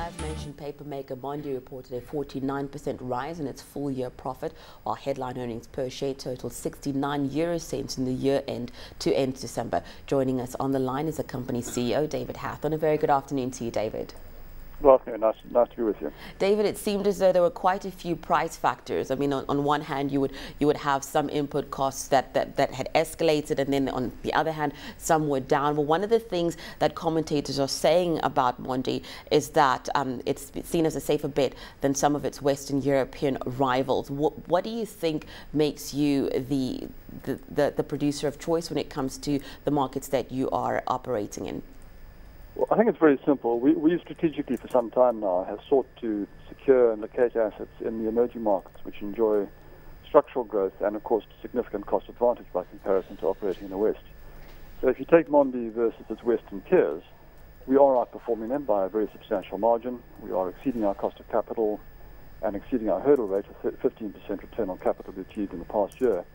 As mentioned, papermaker Mondi reported a 49% rise in its full-year profit, while headline earnings per share totaled 69 euro cents in the year end to end December. Joining us on the line is the company's CEO, David Hathorn. A very good afternoon to you, David. Good afternoon. Nice to be with you. David, it seemed as though there were quite a few price factors. I mean, on one hand, you would have some input costs that had escalated, and then on the other hand, some were down. But one of the things that commentators are saying about Mondi is that it's seen as a safer bet than some of its Western European rivals. What do you think makes you the producer of choice when it comes to the markets that you are operating in? Well, I think it's very simple. We strategically for some time now have sought to secure and locate assets in the emerging markets which enjoy structural growth and, of course, significant cost advantage by comparison to operating in the West. So if you take Mondi versus its Western peers, we are outperforming them by a very substantial margin. We are exceeding our cost of capital and exceeding our hurdle rate of 15% return on capital we achieved in the past year.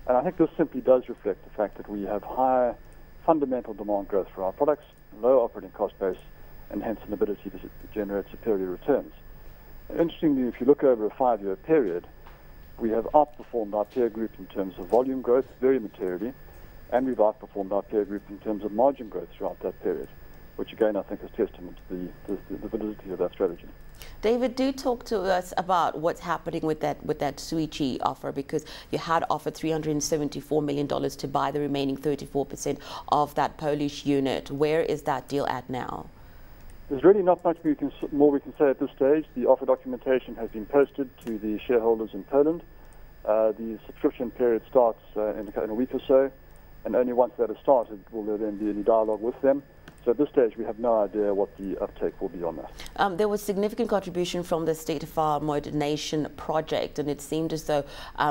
And I think this simply does reflect the fact that we have higher fundamental demand growth for our products, low operating cost base, and hence an ability to generate superior returns. Interestingly, if you look over a 5-year period, we have outperformed our peer group in terms of volume growth very materially, and we've outperformed our peer group in terms of margin growth throughout that period, which again I think is testament to the validity of that strategy. David, do talk to us about what's happening with that Viviers offer, because you had offered $374 million to buy the remaining 34% of that Polish unit. Where is that deal at now? There's really not much more we can say at this stage. The offer documentation has been posted to the shareholders in Poland. The subscription period starts in a week or so, and only once that has started will there then be any dialogue with them. So at this stage, we have no idea what the uptake will be on that. There was significant contribution from the State Farm Modernization project, and it seemed as though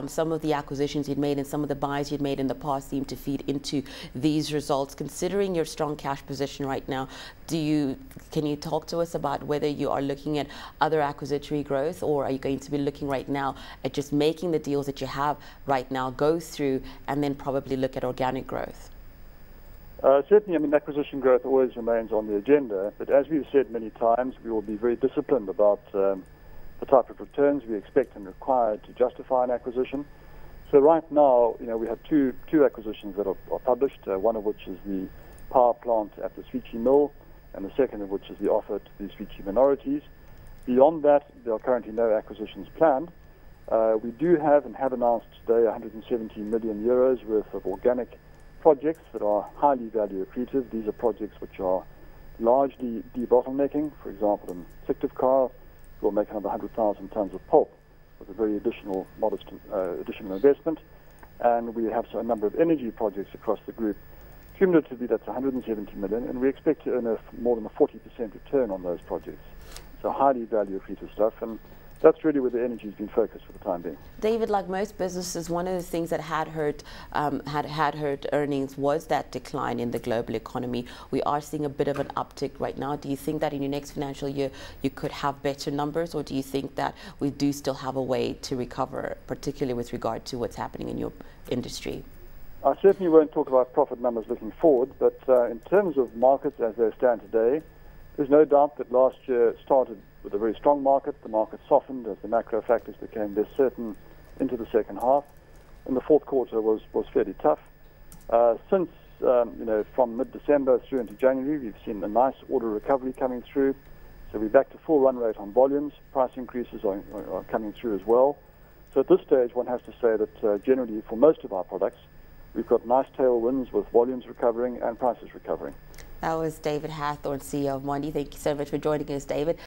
some of the acquisitions you'd made and some of the buys you'd made in the past seemed to feed into these results. Considering your strong cash position right now, can you talk to us about whether you are looking at other acquisitory growth, or are you going to be looking right now at just making the deals that you have right now go through and then probably look at organic growth? Certainly, I mean, acquisition growth always remains on the agenda, but as we've said many times, we will be very disciplined about the type of returns we expect and require to justify an acquisition. So right now, we have two acquisitions that are published, one of which is the power plant at the Viviers mill, and the second of which is the offer to the Viviers minorities. Beyond that, there are currently no acquisitions planned. We do have and have announced today 170 million euros worth of organic projects that are highly value accretive. These are projects which are largely debottlenecking. For example, in Car, we'll make another 100,000 tons of pulp with a very modest additional investment. And we have a number of energy projects across the group. Cumulatively, that's 170 million, and we expect to earn more than a 40% return on those projects. So highly value accretive stuff, and that's really where the energy has been focused for the time being. David, like most businesses, one of the things that had hurt earnings was that decline in the global economy. We are seeing a bit of an uptick right now. Do you think that in your next financial year you could have better numbers, or do you think that we do still have a way to recover, particularly with regard to what's happening in your industry? I certainly won't talk about profit numbers looking forward, but in terms of markets as they stand today, there's no doubt that last year started with a very strong market. The market softened as the macro factors became less certain into the second half, and the fourth quarter was fairly tough. Since from mid-December through into January, we've seen a nice order recovery coming through. So we're back to full run rate on volumes. Price increases are coming through as well. So at this stage, one has to say that generally for most of our products, we've got nice tailwinds with volumes recovering and prices recovering. That was David Hathorn, CEO of Mondi. Thank you so much for joining us, David.